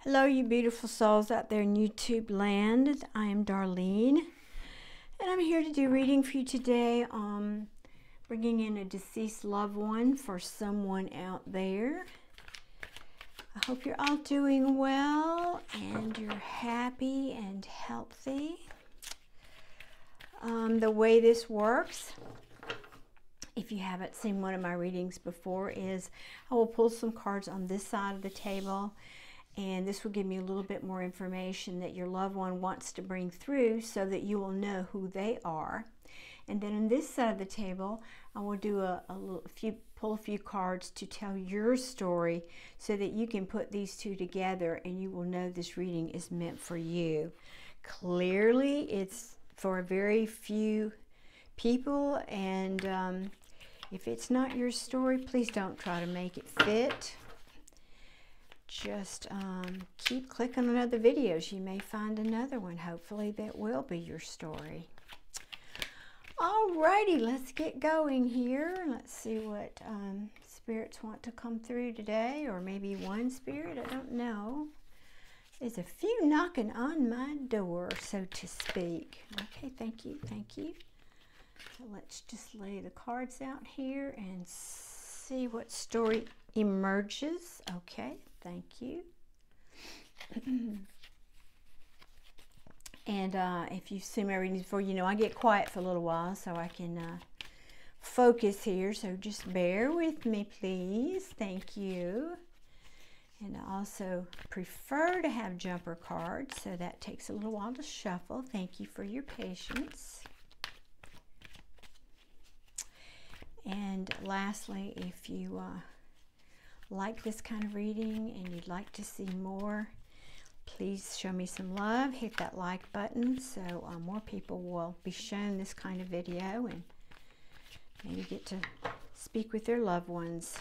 Hello, you beautiful souls out there in YouTube land. I am Darlene, and I'm here to do reading for you today. Bringing in a deceased loved one for someone out there. I hope you're all doing well and you're happy and healthy. The way this works, if you haven't seen one of my readings before, is I will pull some cards on this side of the table, and this will give me a little bit more information that your loved one wants to bring through so that you will know who they are. And then on this side of the table, I will do pull a few cards to tell your story so that you can put these two together and you will know this reading is meant for you. Clearly, it's for a very few people, and if it's not your story, please don't try to make it fit. Just keep clicking on other videos. You may find another one, hopefully, that will be your story. Alrighty, let's get going here. Let's see what spirits want to come through today, or maybe one spirit, I don't know. There's a few knocking on my door, so to speak. Okay, thank you, thank you. So let's just lay the cards out here and see what story emerges. Okay, thank you. And if you've seen my readings before, you know I get quiet for a little while so I can focus here. So just bear with me, please. Thank you. And I also prefer to have jumper cards, so that takes a little while to shuffle. Thank you for your patience. And lastly, if you like this kind of reading and you'd like to see more, please show me some love. Hit that like button so more people will be shown this kind of video and maybe get to speak with their loved ones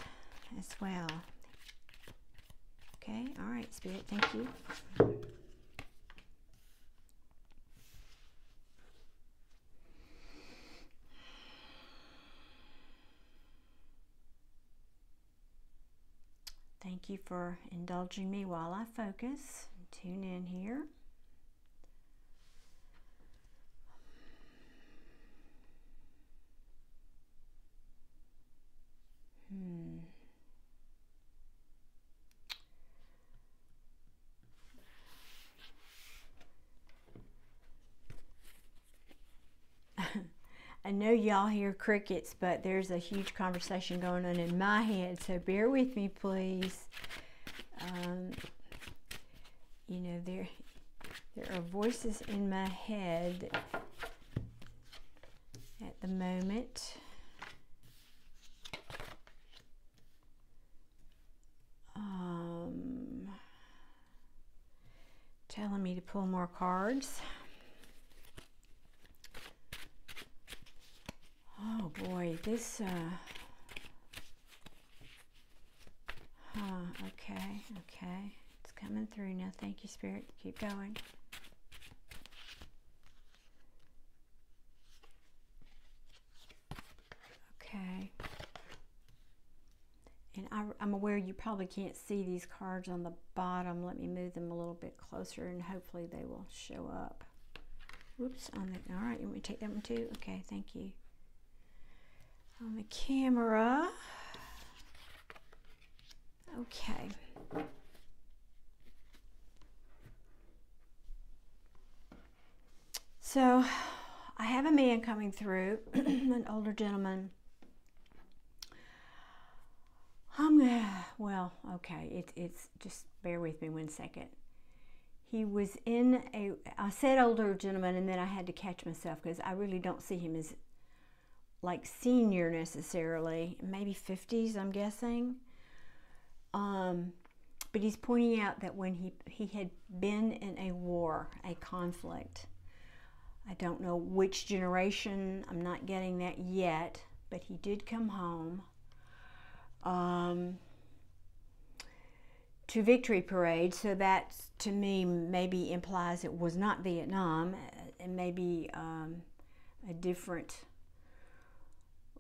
as well. Okay, all right, Spirit, thank you. Thank you for indulging me while I focus and tune in here. I know y'all hear crickets, but there's a huge conversation going on in my head, so bear with me, please. You know, there are voices in my head at the moment. Telling me to pull more cards. Oh boy, this, okay. It's coming through now. Thank you, Spirit. Keep going. Okay. And I'm aware you probably can't see these cards on the bottom. Let me move them a little bit closer and hopefully they will show up. Whoops. All right, you want me to take that one too? Okay, thank you. On the camera. Okay. So I have a man coming through, an older gentleman. Well, okay, it's just bear with me 1 second. He was in I said older gentleman and then I had to catch myself because I really don't see him as like senior necessarily, maybe 50s, I'm guessing. But he's pointing out that when he had been in a war, a conflict. I don't know which generation, I'm not getting that yet, but he did come home to Victory Parade, so that to me maybe implies it was not Vietnam, and maybe a different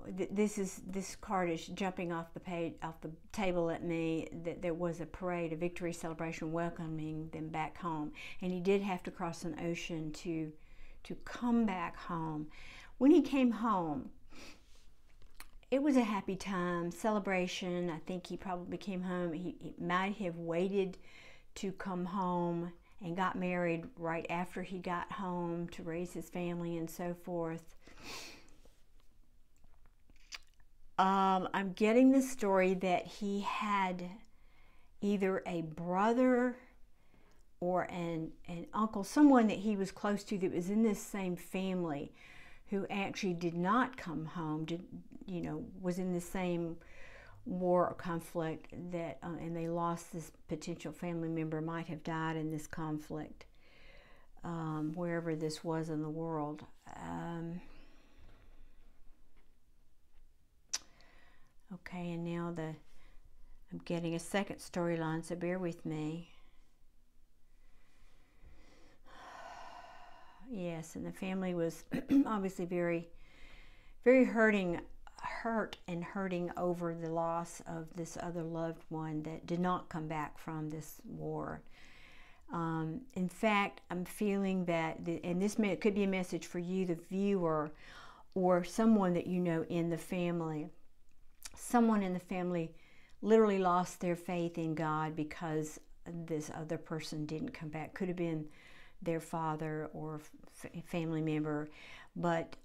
this card is jumping off the page, off the table at me, that there was a parade, a victory celebration welcoming them back home, and he did have to cross an ocean to come back home. When he came home, it was a happy time, celebration. I think he probably came home. He might have waited to come home and got married right after he got home to raise his family and so forth. I'm getting the story that he had either a brother or an uncle, someone that he was close to that was in this same family, who actually did not come home, was in the same war or conflict, that and they lost this potential family member, might have died in this conflict, wherever this was in the world. Okay, and now I'm getting a second storyline, so bear with me. Yes, and the family was obviously very, very hurt and hurting over the loss of this other loved one that did not come back from this war. In fact, I'm feeling that, and this could be a message for you, the viewer, or someone that you know in the family. Someone in the family literally lost their faith in God because this other person didn't come back. Could have been their father or family member, but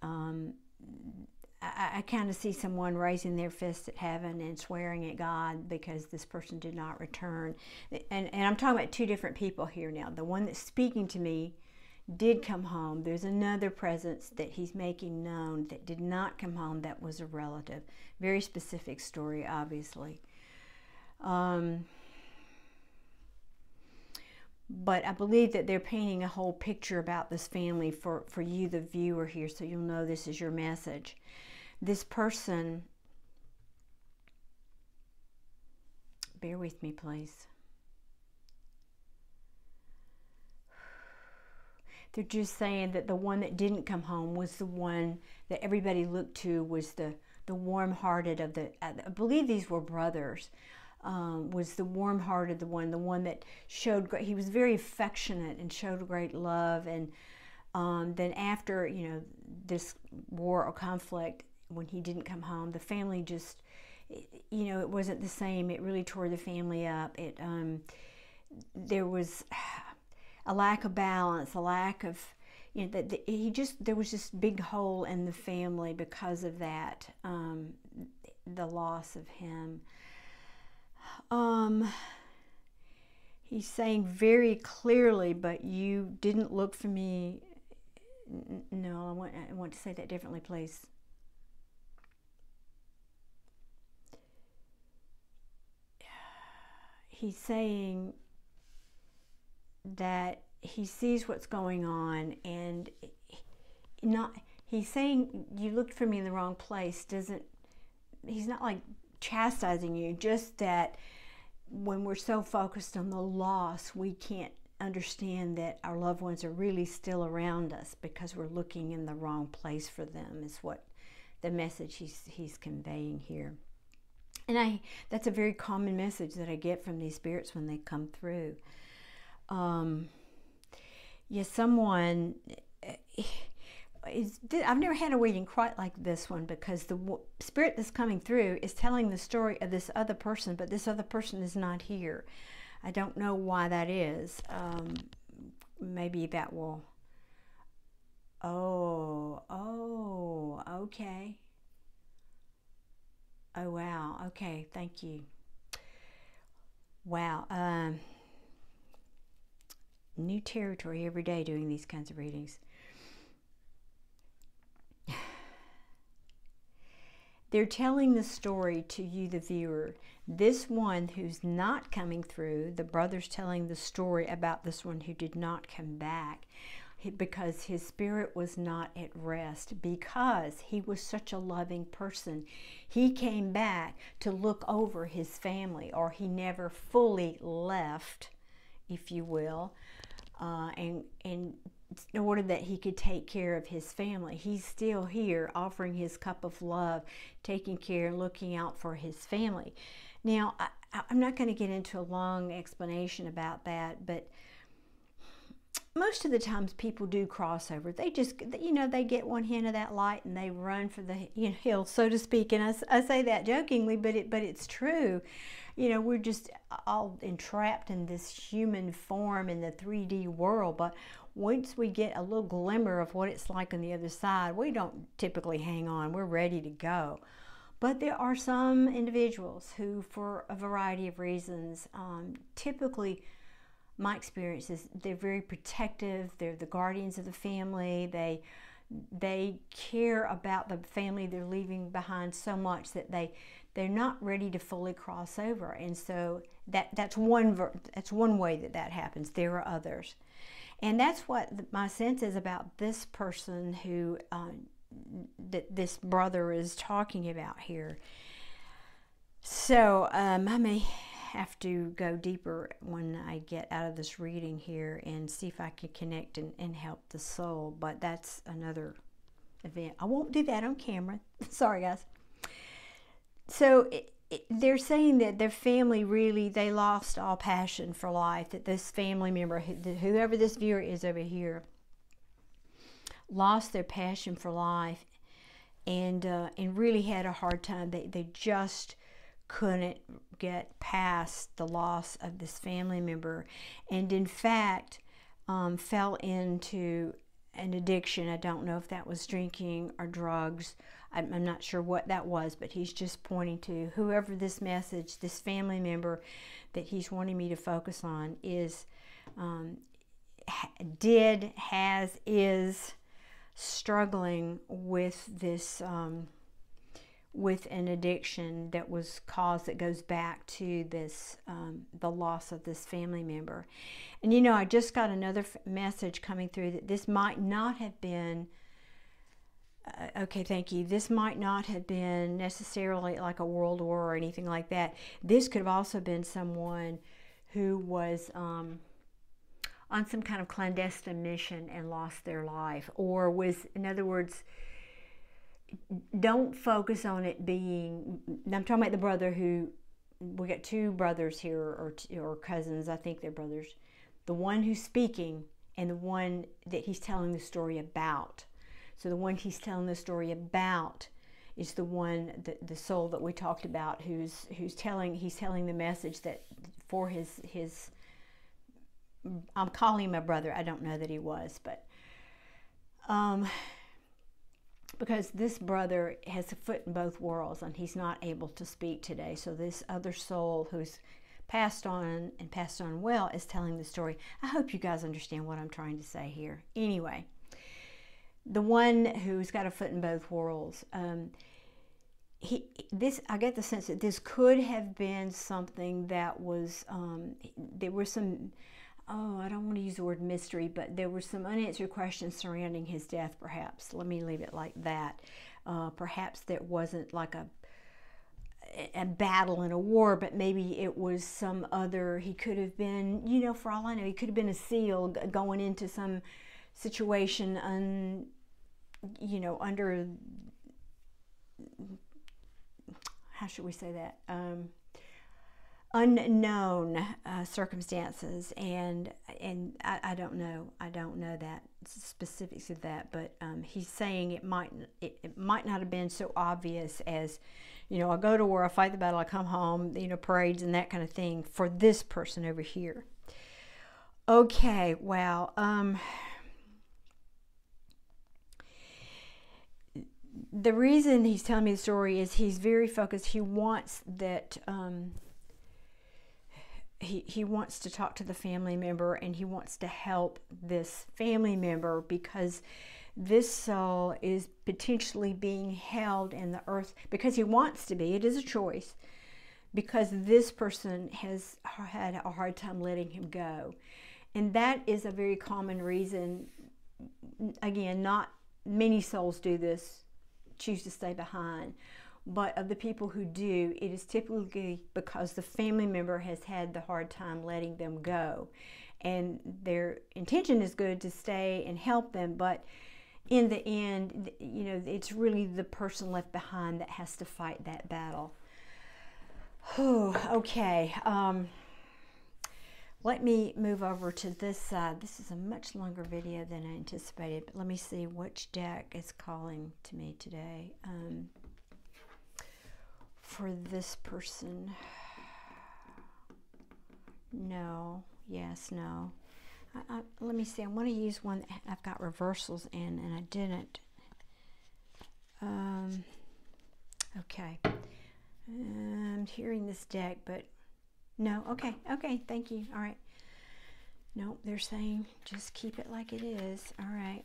I kind of see someone raising their fist at heaven and swearing at God because this person did not return. And I'm talking about two different people here now. The one that's speaking to me did come home. There's another presence that he's making known that did not come home, that was a relative. Very specific story, obviously. But I believe that they're painting a whole picture about this family for you, the viewer here, so you'll know this is your message. This person, bear with me, please. They're just saying that the one that didn't come home was the one that everybody looked to, was the warm-hearted of the, I believe these were brothers, was the warm-hearted, the one that showed great, he was very affectionate and showed great love. And then after, this war or conflict, when he didn't come home, the family just, it wasn't the same. It really tore the family up. There was a lack of balance, a lack of, there was this big hole in the family because of that, the loss of him. He's saying very clearly, but you didn't look for me. No, I want to say that differently, please. He's saying that he sees what's going on, and he's saying you looked for me in the wrong place. He's not like chastising you, just that when we're so focused on the loss, we can't understand that our loved ones are really still around us because we're looking in the wrong place for them, is what the message he's conveying here. And that's a very common message that I get from these spirits when they come through. Someone I've never had a reading quite like this one, because the spirit that's coming through is telling the story of this other person, but this other person is not here. I don't know why that is. Maybe that will... Oh, okay. Oh, wow. Okay, thank you. Wow. New territory every day doing these kinds of readings. They're telling the story to you, the viewer. This one who's not coming through, the brother's telling the story about this one who did not come back, because his spirit was not at rest, because he was such a loving person. He came back to look over his family, or he never fully left, if you will, and in order that he could take care of his family. He's still here offering his cup of love, taking care and looking out for his family. Now, I'm not going to get into a long explanation about that, but most of the times people do cross over. They just, you know, they get one hint of that light and they run for the hill, so to speak. And I say that jokingly, but it's true. You know, we're just all entrapped in this human form in the 3D world. But once we get a little glimmer of what it's like on the other side, we don't typically hang on. We're ready to go. But there are some individuals who, for a variety of reasons, typically, my experience is they're very protective. They're the guardians of the family. They care about the family they're leaving behind so much that they're not ready to fully cross over. And so that's one way that happens. There are others. And that's what my sense is about this person who that this brother is talking about here. So I may have to go deeper when I get out of this reading here and see if I can connect and help the soul, but that's another event. I won't do that on camera. Sorry, guys. So they're saying that their family really, they lost all passion for life, that this family member, whoever this viewer is over here, lost their passion for life and really had a hard time. They just couldn't get past the loss of this family member, and in fact fell into an addiction. I don't know if that was drinking or drugs. I'm not sure what that was, but he's just pointing to whoever this message, this family member that he's wanting me to focus on is, is struggling with this, with an addiction that was caused, that goes back to this, the loss of this family member. And you know, I just got another message coming through that this might not have been, okay, thank you. This might not have been necessarily like a world war or anything like that. This could have also been someone who was on some kind of clandestine mission and lost their life, or was, in other words, don't focus on it being, I'm talking about the brother who, we got two brothers here, or cousins, I think they're brothers. The one who's speaking and the one that he's telling the story about. So the one he's telling the story about is the one, the soul that we talked about, he's telling the message that for his I'm calling him a brother. I don't know that he was, but because this brother has a foot in both worlds and he's not able to speak today. So this other soul who's passed on and passed on well is telling the story. I hope you guys understand what I'm trying to say here. Anyway, the one who's got a foot in both worlds, I get the sense that this could have been something that was, there were some, I don't want to use the word mystery, but there were some unanswered questions surrounding his death, perhaps. Let me leave it like that. Perhaps there wasn't like a battle and a war, but maybe it was some other, he could have been, you know, for all I know, he could have been a SEAL going into some situation you know, under, how should we say that? Unknown circumstances, and I don't know that specifics of that, but he's saying it might not have been so obvious as, you know, I go to war, I fight the battle, I come home, you know, parades and that kind of thing for this person over here. Okay, well, the reason he's telling me the story is he's very focused. He wants that, he wants to talk to the family member, and he wants to help this family member because this soul is potentially being held in the earth because he wants to be. It is a choice, because this person has had a hard time letting him go. And that is a very common reason. Again, not many souls do this, choose to stay behind. but of the people who do, it is typically because the family member has had the hard time letting them go. And their intention is good to stay and help them, but in the end, you know, it's really the person left behind that has to fight that battle. Whew, okay, let me move over to this side. This is a much longer video than I anticipated, but let me see which deck is calling to me today. For this person, no, yes, no. Let me see, I want to use one that I've got reversals in, and I didn't. Okay. I'm hearing this deck, but no, okay, thank you, all right. Nope, they're saying just keep it like it is, all right.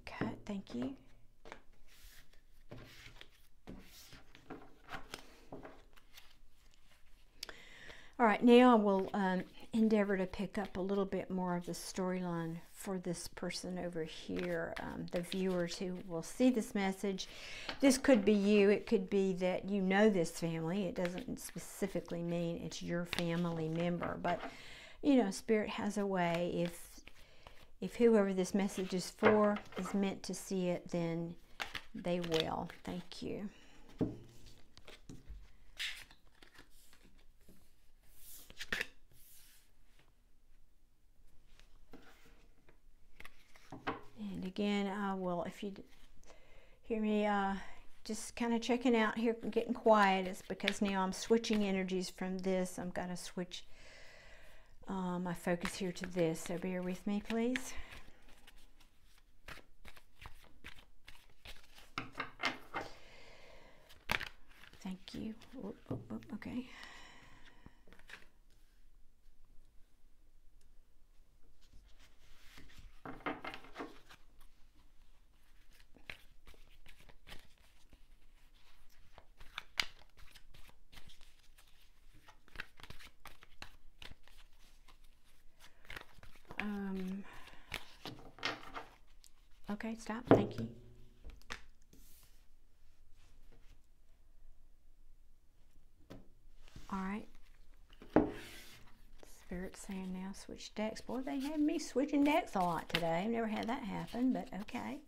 Cut, thank you. All right, now I will endeavor to pick up a little bit more of the storyline for this person over here, the viewers who will see this message. This could be you. It could be that you know this family. It doesn't specifically mean it's your family member, but you know, Spirit has a way. If whoever this message is for is meant to see it, then they will. Thank you. And again, I will, if you hear me just kind of checking out here, getting quiet, it's because now I'm switching energies from this. I'm going to switch my focus here to this, so bear with me, please. Thank you. Okay. Okay, stop. Thank you. All right. Spirit's saying now switch decks. Boy, they had me switching decks a lot today. I've never had that happen, but okay.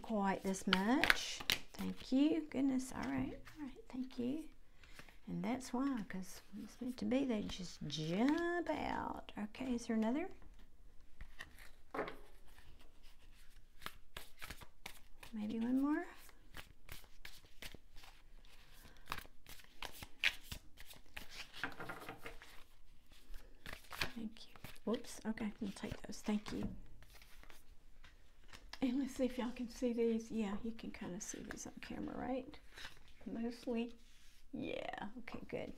Quite this much. Thank you. Goodness. All right. Thank you. And that's why, because it's meant to be, they just jump out. Okay, is there another? Maybe one more. Thank you. Whoops. Okay, we'll take those. Thank you. And let's see if y'all can see these. Yeah, you can kind of see these on camera, right? Mostly. Yeah. Okay, good.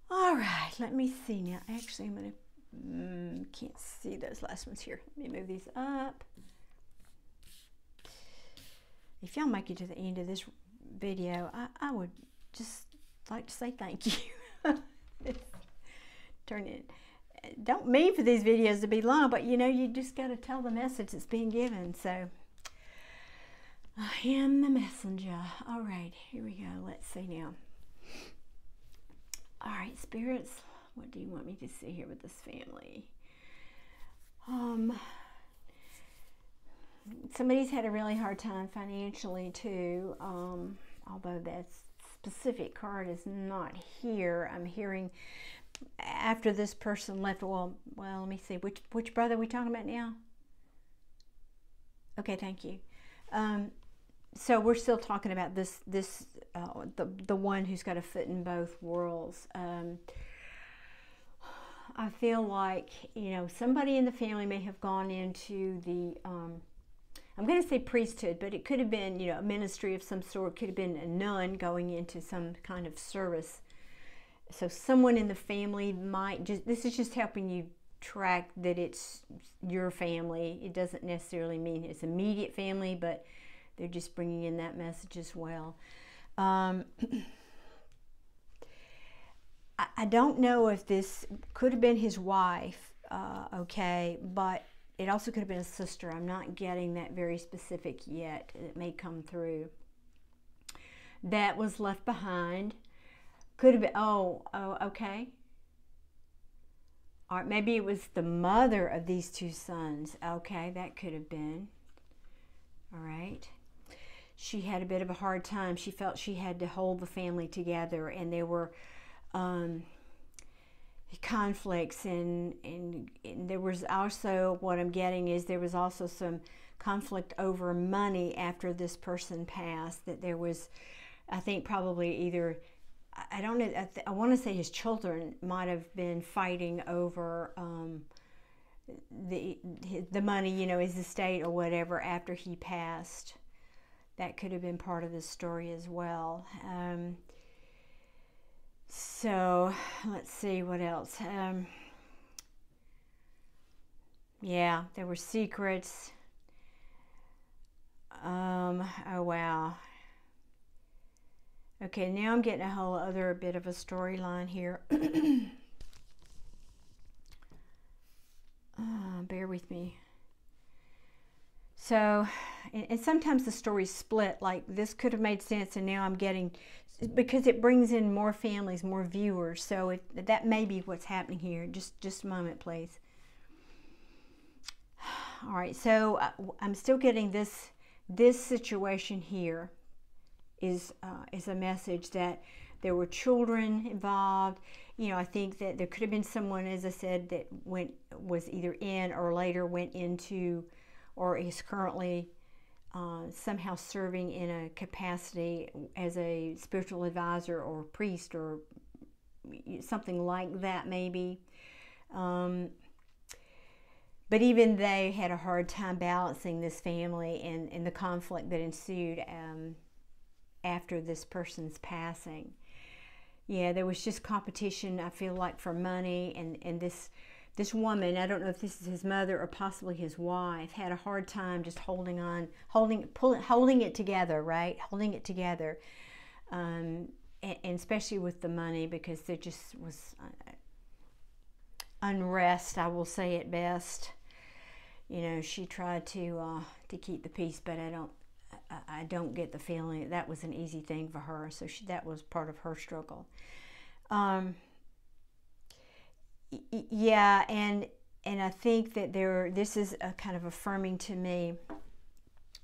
All right. Let me see now. Actually, I'm going to can't see those last ones here. Let me move these up. If y'all make it to the end of this video, I would just like to say thank you. Turn it. Don't mean for these videos to be long, but you know, you just got to tell the message that's being given. So I am the messenger. All right, here we go. Let's see now. All right, spirits, what do you want me to see here with this family? Somebody's had a really hard time financially too, although that specific card is not here. I'm hearing after this person left, well, let me see, which brother are we talking about now? Okay, thank you. So we're still talking about the one who's got a foot in both worlds. I feel like, you know, somebody in the family may have gone into the, I'm going to say priesthood, but it could have been, you know, a ministry of some sort. Could have been a nun going into some kind of service. So someone in the family might just, this is just helping you track that it's your family. It doesn't necessarily mean it's immediate family, but they're just bringing in that message as well. I don't know if this could have been his wife, okay, but it also could have been a sister. I'm not getting that very specific yet. It may come through. That was left behind. Could have been, okay. Or maybe it was the mother of these two sons. Okay, that could have been. All right. She had a bit of a hard time. She felt she had to hold the family together, and there were conflicts, and there was also, what I'm getting is there was also some conflict over money after this person passed. That there was, I think, probably either, I don't know, I want to say his children might have been fighting over the money, you know, his estate or whatever after he passed. That could have been part of the story as well. So let's see what else. Yeah, there were secrets. Oh wow. Okay, now I'm getting a whole other bit of a storyline here. Bear with me. So, and sometimes the stories split, like this could have made sense, and now I'm getting, because it brings in more families, more viewers. So that may be what's happening here. Just a moment, please. All right, so I'm still getting this situation here is a message that there were children involved. You know, I think that there could have been someone, as I said, that was either in or later went into, or is currently somehow serving in a capacity as a spiritual advisor or priest or something like that, maybe. But even they had a hard time balancing this family and the conflict that ensued after this person's passing. Yeah, there was just competition, I feel like, for money, and this woman, I don't know if this is his mother or possibly his wife, had a hard time just holding it together, right? Holding it together, and especially with the money, because there just was unrest, I will say at best. You know, she tried to keep the peace, but I don't get the feeling that was an easy thing for her. So that was part of her struggle. Yeah, and I think that this is a kind of affirming to me.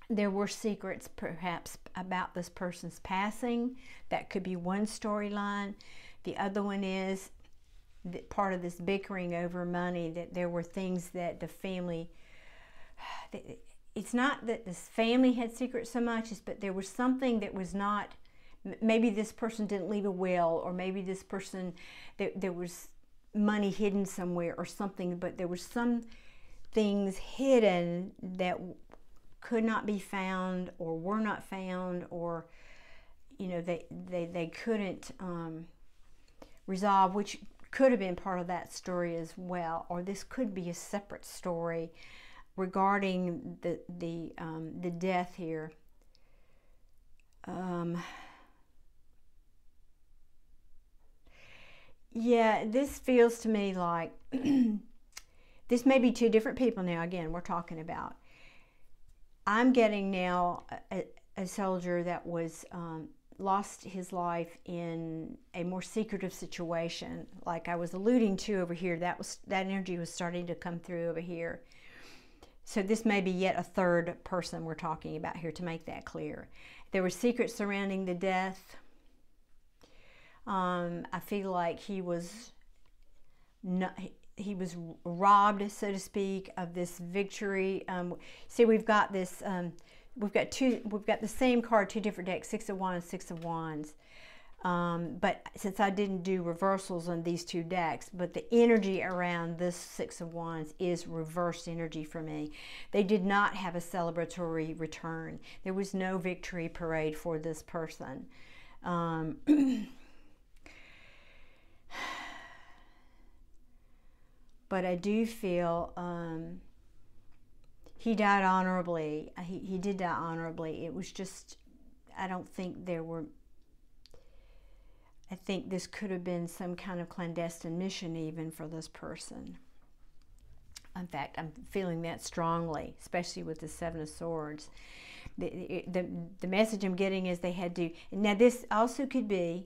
There were secrets perhaps about this person's passing. That could be one storyline. The other one is that part of this bickering over money, that there were things that the family, it's not that this family had secrets so much, but there was something that was not, maybe this person didn't leave a will, or maybe this person, there was money hidden somewhere or something, but there were some things hidden that could not be found or were not found, or, you know, they couldn't resolve, which could have been part of that story as well. Or this could be a separate story regarding the death here. Yeah, this feels to me like this may be two different people now. Again, we're talking about. I'm getting now a soldier that was lost his life in a more secretive situation, like I was alluding to over here. That energy was starting to come through over here. So this may be yet a third person we're talking about here, to make that clear. There were secrets surrounding the death. I feel like he was robbed, so to speak, of this victory. See, we've got this. We've got the same card, two different decks, Six of Wands and Six of Wands. But since I didn't do reversals on these two decks, but the energy around this Six of Wands is reversed energy for me. They did not have a celebratory return. There was no victory parade for this person. But I do feel he died honorably. He did die honorably. It was just, I don't think there were, I think this could have been some kind of clandestine mission even for this person. In fact, I'm feeling that strongly, especially with the Seven of Swords. The message I'm getting is they had to, now this also could be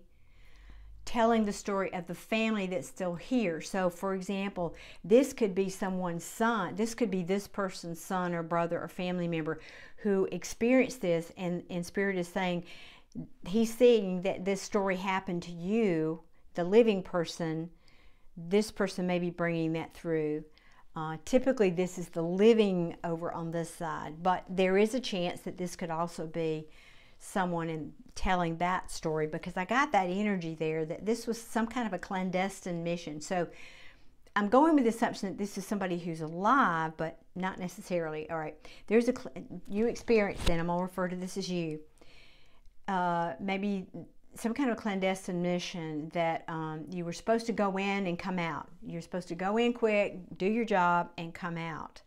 telling the story of the family that's still here. So for example, this could be someone's son, this could be this person's son or brother or family member who experienced this, and Spirit is saying, he's seeing that this story happened to you, the living person. This person may be bringing that through. Typically this is the living over on this side, but there is a chance that this could also be someone in telling that story, because I got that energy there that this was some kind of a clandestine mission. So I'm going with the assumption that this is somebody who's alive, but not necessarily. All right, there's you experienced it. I'm going to refer to this as you. Maybe some kind of clandestine mission that you were supposed to go in and come out. You're supposed to go in quick, do your job, and come out.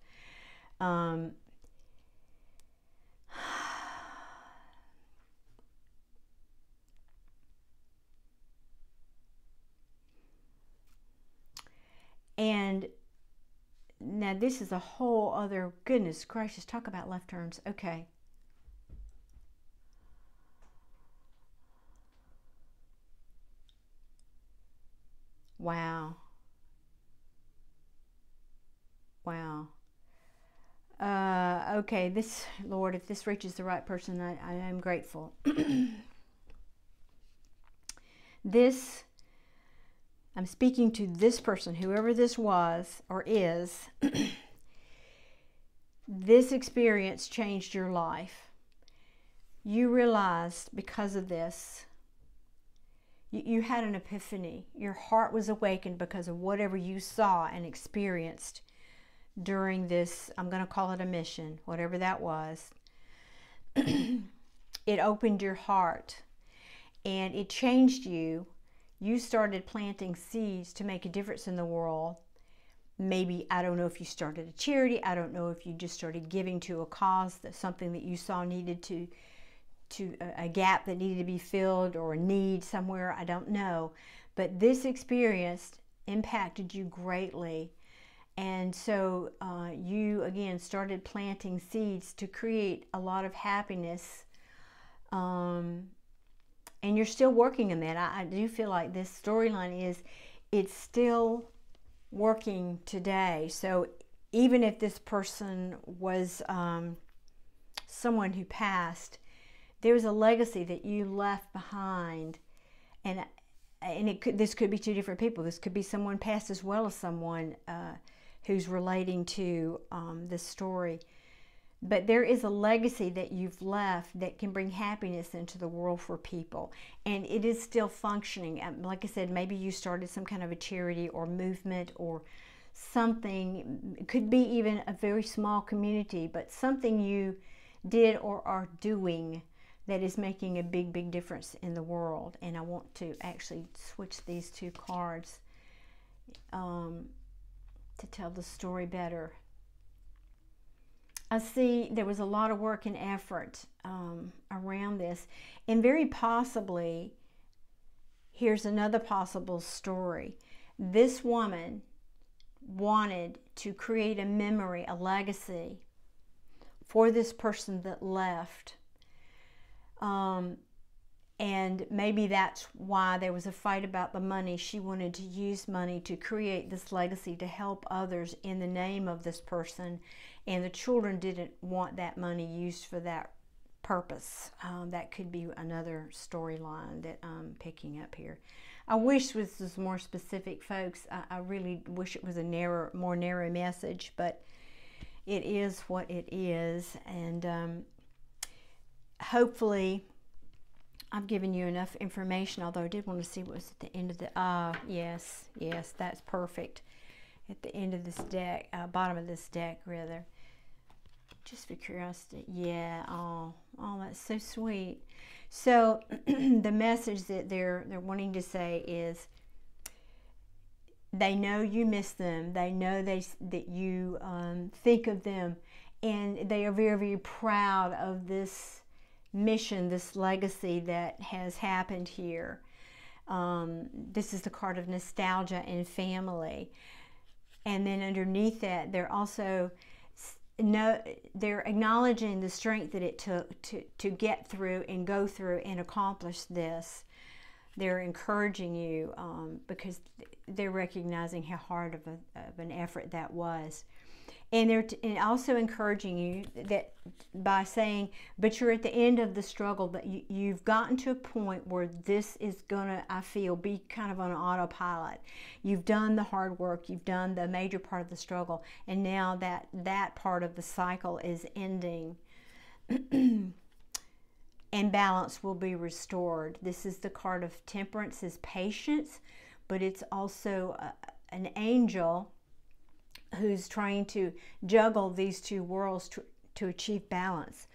And now this is a whole other, goodness gracious, talk about left turns. Okay. Wow. Wow. Okay, this, Lord, if this reaches the right person, I am grateful. This, I'm speaking to this person, whoever this was or is. This experience changed your life. You realized because of this, you had an epiphany. Your heart was awakened because of whatever you saw and experienced during this, I'm going to call it a mission, whatever that was. It opened your heart and it changed you. You started planting seeds to make a difference in the world. Maybe, I don't know if you started a charity. I don't know if you just started giving to a cause, that something that you saw needed to a gap that needed to be filled, or a need somewhere. I don't know. But this experience impacted you greatly. And so you, again, started planting seeds to create a lot of happiness. And you're still working on that. I do feel like this storyline it's still working today. So even if this person was someone who passed, there was a legacy that you left behind. And this could be two different people. This could be someone passed as well as someone who's relating to this story. But there is a legacy that you've left that can bring happiness into the world for people. And it is still functioning. Like I said, maybe you started some kind of a charity or movement or something. It could be even a very small community, but something you did or are doing that is making a big, big difference in the world. And I want to actually switch these two cards to tell the story better. I see there was a lot of work and effort around this. And very possibly, here's another possible story. This woman wanted to create a memory, a legacy for this person that left. And maybe that's why there was a fight about the money. She wanted to use money to create this legacy to help others in the name of this person. And the children didn't want that money used for that purpose. That could be another storyline that I'm picking up here. I wish this was more specific, folks. I really wish it was a more narrow message, but it is what it is. And hopefully I've given you enough information, although I did want to see what was at the end of the, yes, that's perfect. At the end of this deck, bottom of this deck, rather. Just for curiosity, yeah, oh, that's so sweet. So the message that they're wanting to say is, they know you miss them. They know that you think of them, and they are very, very proud of this mission, this legacy that has happened here. This is the card of nostalgia and family. And then underneath that, they're acknowledging the strength that it took to get through and go through and accomplish this. They're encouraging you because they're recognizing how hard of an effort that was. And they're also encouraging you that by saying, but you're at the end of the struggle, that you've gotten to a point where this is gonna, I feel, be kind of on autopilot. You've done the hard work, you've done the major part of the struggle, and now that part of the cycle is ending. And balance will be restored. This is the card of Temperance, is patience, but it's also an angel who's trying to juggle these two worlds to achieve balance.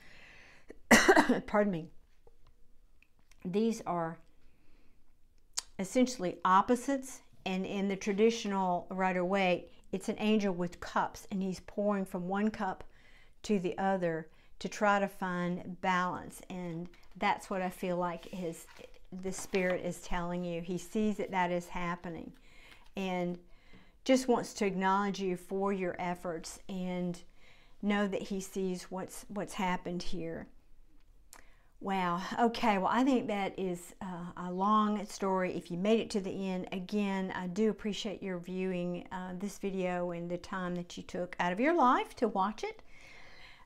Pardon me. These are essentially opposites, and in the traditional Rider-Waite, it's an angel with cups, and he's pouring from one cup to the other to try to find balance. And that's what I feel like the Spirit is telling you. He sees that is happening, and just wants to acknowledge you for your efforts and know that he sees what's happened here. Wow. Okay, well, I think that is a long story. If you made it to the end, again, I do appreciate your viewing this video and the time that you took out of your life to watch it.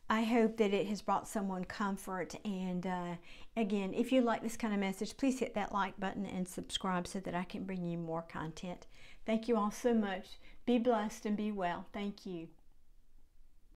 I hope that it has brought someone comfort. And again, if you like this kind of message, please hit that like button and subscribe so that I can bring you more content. Thank you all so much. Be blessed and be well. Thank you.